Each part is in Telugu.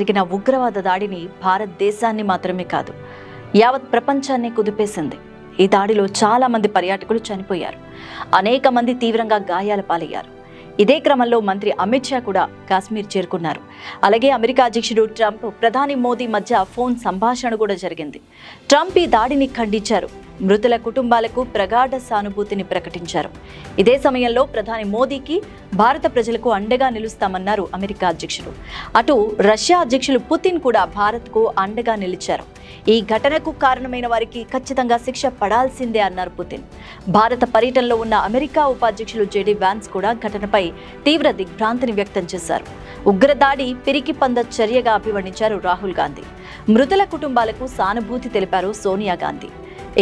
జరిగిన ఉగ్రవాద దాడిని భారతదేశాన్ని మాత్రమే కాదు, యావత్ ప్రపంచాన్ని కుదిపేసింది. ఈ దాడిలో చాలా మంది పర్యాటకులు చనిపోయారు, అనేక మంది తీవ్రంగా గాయాల పాలయ్యారు. ఇదే క్రమంలో మంత్రి అమిత్ షా కూడా కాశ్మీర్ చేరుకున్నారు. అలాగే అమెరికా అధ్యక్షుడు ట్రంప్, ప్రధాని మోదీ మధ్య ఫోన్ సంభాషణ కూడా జరిగింది. ట్రంప్ ఈ దాడిని ఖండించారు, మృతుల కుటుంబాలకు ప్రగాఢ సానుభూతిని ప్రకటించారు. ఇదే సమయంలో ప్రధాని మోదీకి భారత ప్రజలకు అండగా నిలుస్తామన్నారు అమెరికా అధ్యక్షుడు. అటు రష్యా అధ్యక్షులు పుతిన్ కూడా భారత్కు అండగా నిలిచారు. ఈ ఘటనకు కారణమైన వారికి ఖచ్చితంగా శిక్ష పడాల్సిందే అన్నారు పుతిన్. భారత పర్యటనలో ఉన్న అమెరికా ఉపాధ్యక్షులు జెడి వాన్స్ కూడా ఘటనపై తీవ్ర దిగ్భ్రాంతిని వ్యక్తం చేశారు. ఉగ్రదాడి పిరికి పంద చర్యగా అభివర్ణించారు రాహుల్ గాంధీ. మృతుల కుటుంబాలకు సానుభూతి తెలిపారు సోనియా గాంధీ.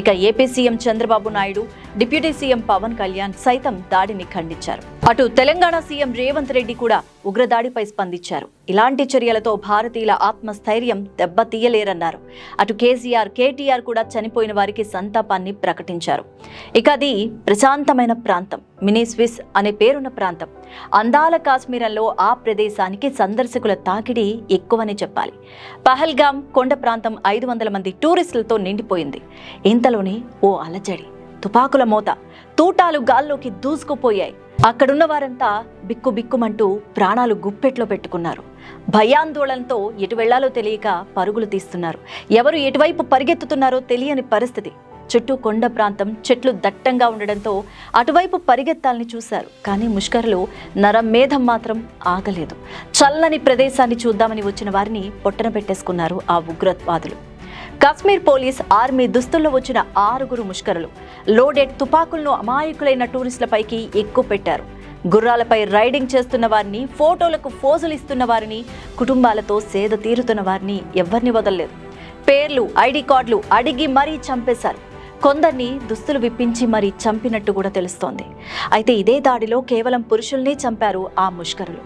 ఇక AP CM Chandrababu Naidu, deputy CM Pawan Kalyan సైతం దాడిని ఖండించారు. అటు తెలంగాణ సీఎం రేవంత్ రెడ్డి కూడా ఉగ్రదాడిపై స్పందించారు. ఇలాంటి చర్యలతో భారతీయుల ఆత్మస్థైర్యం దెబ్బతీయలేరన్నారు. అటు కేసీఆర్, కేటీఆర్ కూడా చనిపోయిన వారికి సంతాపాన్ని ప్రకటించారు. ఇక అది ప్రశాంతమైన ప్రాంతం, మినీ స్విస్ అనే పేరున్న ప్రాంతం. అందాల కాశ్మీరంలో ఆ ప్రదేశానికి సందర్శకుల తాకిడి ఎక్కువని చెప్పాలి. పహల్గామ్ కొండ ప్రాంతం 500 మంది టూరిస్టులతో నిండిపోయింది. ఇంతలోనే ఓ అలజడి, తుపాకుల మోత, తూటాలు గాల్లోకి దూసుకుపోయాయి. అక్కడున్న వారంతా బిక్కుబిక్కుమంటూ ప్రాణాలు గుప్పెట్లో పెట్టుకున్నారు. భయాందోళనతో ఎటు వెళ్లాలో తెలియక పరుగులు తీస్తున్నారు. ఎవరు ఎటువైపు పరిగెత్తుతున్నారో తెలియని పరిస్థితి. చుట్టూ కొండ ప్రాంతం, చెట్లు దట్టంగా ఉండడంతో అటువైపు పరిగెత్తాలని చూశారు. కానీ ముష్కరులు నరమేధం మాత్రం ఆగలేదు. చల్లని ప్రదేశాన్ని చూద్దామని వచ్చిన వారిని పొట్టన పెట్టేసుకున్నారు ఆ ఉగ్రవాదులు. కాశ్మీర్ పోలీస్, ఆర్మీ దుస్తుల్లో వచ్చిన 6 ముష్కరులు లోడెడ్ తుపాకులను అమాయకులైన టూరిస్టులపైకి ఎక్కువ పెట్టారు. గుర్రాలపై రైడింగ్ చేస్తున్న వారిని, ఫోటోలకు ఫోజులు ఇస్తున్న వారిని, కుటుంబాలతో సేద తీరుతున్న వారిని ఎవరిని వదలలేదు. పేర్లు, ఐడి కార్డులు అడిగి మరీ చంపేశారు. కొందరిని దుస్తులు విప్పించి మరీ చంపినట్టు కూడా తెలుస్తోంది. అయితే ఇదే దాడిలో కేవలం పురుషుల్నే చంపారు ఆ ముష్కరులు.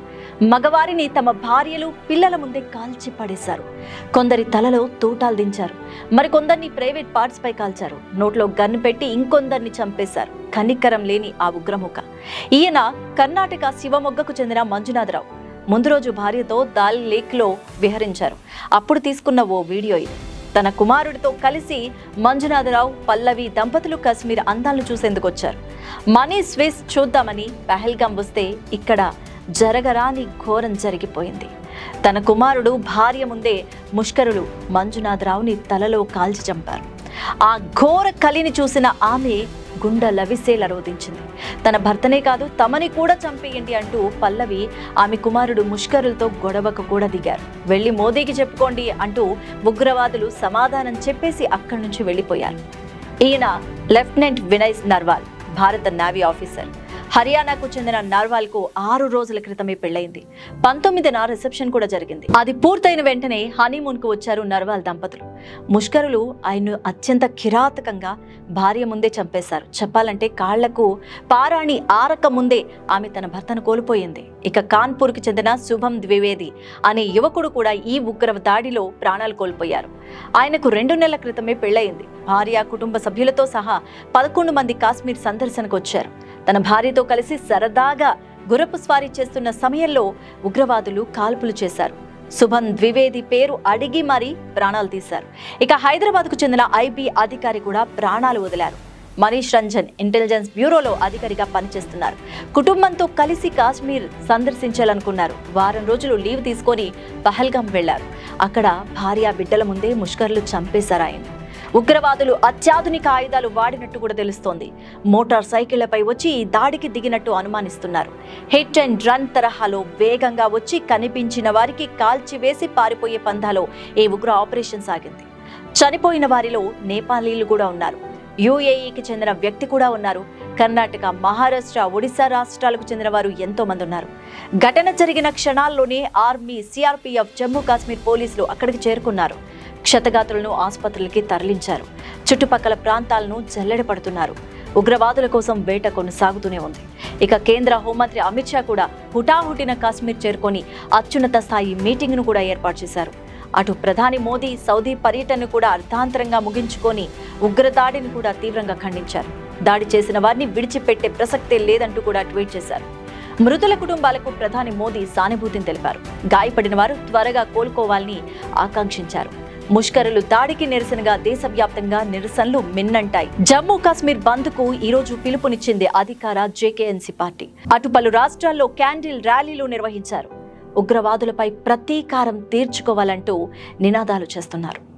మగవారిని తమ భార్యలు, పిల్లల ముందే కాల్చి పడేశారు. కొందరి తలలో తూటాలు దించారు, మరికొందరిని ప్రైవేట్ పార్ట్స్ పై కాల్చారు. నోట్లో గన్ను పెట్టి ఇంకొందరిని చంపేశారు. కనికరం లేని ఆ ఉగ్రముఖ. ఈయన కర్ణాటక శివమొగ్గకు చెందిన మంజునాథరావు. ముందు రోజు భార్యతో దాల్ లేక్లో విహరించారు. అప్పుడు తీసుకున్న ఓ వీడియో ఇది. తన కుమారుడితో కలిసి మంజునాథరావు, పల్లవి దంపతులు కాశ్మీర్ అందాలను చూసేందుకు వచ్చారు. మనీ స్విస్ చూద్దామని పహల్గామ్ వస్తే ఇక్కడ జరగరాని ఘోరం జరిగిపోయింది. తన కుమారుడు భార్య ముందే ముష్కరులు మంజునాథరావుని తలలో కాల్చి చంపారు. ఆ ఘోర కలిని చూసిన ఆమె గుండె లవిసేలా రోధించింది. తన భర్తనే కాదు, తమని కూడా చంపేయండి అంటూ పల్లవి ఆమె కుమారుడు ముష్కరులతో గొడవకు కూడా దిగారు. వెళ్ళి మోదీకి చెప్పుకోండి అంటూ ఉగ్రవాదులు సమాధానం చెప్పేసి అక్కడి నుంచి వెళ్ళిపోయారు. ఈయన లెఫ్టినెంట్ వినయ్ నర్వాల్, భారత నేవీ ఆఫీసర్. హర్యానాకు చెందిన నర్వాల్ కు 6 రోజుల క్రితమే పెళ్లైంది. 19న రిసెప్షన్ కూడా జరిగింది. అది పూర్తయిన వెంటనే హనీమూన్ కు వచ్చారు నర్వాల్ దంపతులు. ముష్కరులు ఆయన్ను అత్యంత కిరాతకంగా భార్య ముందే చంపేశారు. చెప్పాలంటే కాళ్లకు పారాణి ఆరక ముందే ఆమె తన భర్తను కోల్పోయింది. ఇక కాన్పూర్ కి చెందిన శుభం ద్వివేది అనే యువకుడు కూడా ఈ ఉగ్ర దాడిలో ప్రాణాలు కోల్పోయారు. ఆయనకు 2 నెలల క్రితమే పెళ్లయింది. భార్య, కుటుంబ సభ్యులతో సహా 11 మంది కాశ్మీర్ సందర్శనకు వచ్చారు. తన భార్యతో కలిసి సరదాగా గుర్రపు స్వారీ చేస్తున్న సమయంలో ఉగ్రవాదులు కాల్పులు చేశారు. శుభం ద్వివేది పేరు అడిగి మరీ ప్రాణాలు తీశారు. ఇక హైదరాబాద్కు చెందిన ఐబీ అధికారి కూడా ప్రాణాలు వదిలారు. మనీష్ రంజన్ ఇంటెలిజెన్స్ బ్యూరోలో అధికారిగా పనిచేస్తున్నారు. కుటుంబంతో కలిసి కాశ్మీర్ సందర్శించాలనుకున్నారు. వారం రోజులు లీవ్ తీసుకొని పహల్గామ్ వెళ్లారు. అక్కడ భార్య, బిడ్డల ముందే ముష్కరులు చంపేశారు ఆయన. ఉగ్రవాదులు అత్యాధునిక ఆయుధాలు వాడినట్టు కూడా తెలుస్తోంది. మోటార్ సైకిళ్లపై వచ్చి ఈ దాడికి దిగినట్టు అనుమానిస్తున్నారు. హిట్ అండ్ రన్ తరహాలో వేగంగా వచ్చి కనిపించిన వారికి కాల్చివేసి పారిపోయే పంథాలో ఈ ఉగ్ర ఆపరేషన్ సాగింది. చనిపోయిన వారిలో నేపాలీలు కూడా ఉన్నారు. యుఏఈకి చెందిన వ్యక్తి కూడా ఉన్నారు. కర్ణాటక, మహారాష్ట్ర, ఒడిశా రాష్ట్రాలకు చెందిన వారు ఎంతో మంది ఉన్నారు. ఘటన జరిగిన క్షణాల్లోనే ఆర్మీ, సిఆర్పీఎఫ్, జమ్మూ కాశ్మీర్ పోలీసులు అక్కడికి చేరుకున్నారు. క్షతగాత్రులను ఆసుపత్రులకి తరలించారు. చుట్టుపక్కల ప్రాంతాలను జల్లెడపడుతున్నారు. ఉగ్రవాదుల కోసం వేట కొనసాగుతూనే ఉంది. ఇక కేంద్ర హోంమంత్రి అమిత్ షా కూడా హుటాహుటిన కాశ్మీర్ చేరుకొని అత్యున్నత స్థాయి మీటింగ్ను కూడా ఏర్పాటు చేశారు. అటు ప్రధాని మోదీ సౌదీ పర్యటనను కూడా అర్థాంతరంగా ముగించుకొని ఉగ్రదాడిని కూడా తీవ్రంగా ఖండించారు. దాడి చేసిన వారిని విడిచిపెట్టే ప్రసక్తే లేదంటూ కూడా ట్వీట్ చేశారు. మృతుల కుటుంబాలకు ప్రధాని మోదీ సానుభూతిని తెలిపారు. గాయపడిన వారు త్వరగా కోలుకోవాలని ఆకాంక్షించారు. ముష్కరులు దాడికి నిరసనగా దేశవ్యాప్తంగా నిరసనలు మిన్నంటాయి. జమ్మూ కాశ్మీర్ బంద్ కు ఈ రోజు పిలుపునిచ్చింది అధికార జేకేఎన్సీ పార్టీ. అటు పలు రాష్ట్రాల్లో క్యాండిల్ ర్యాలీలు నిర్వహించారు. ఉగ్రవాదులపై ప్రతీకారం తీర్చుకోవాలంటూ నినాదాలు చేస్తున్నారు.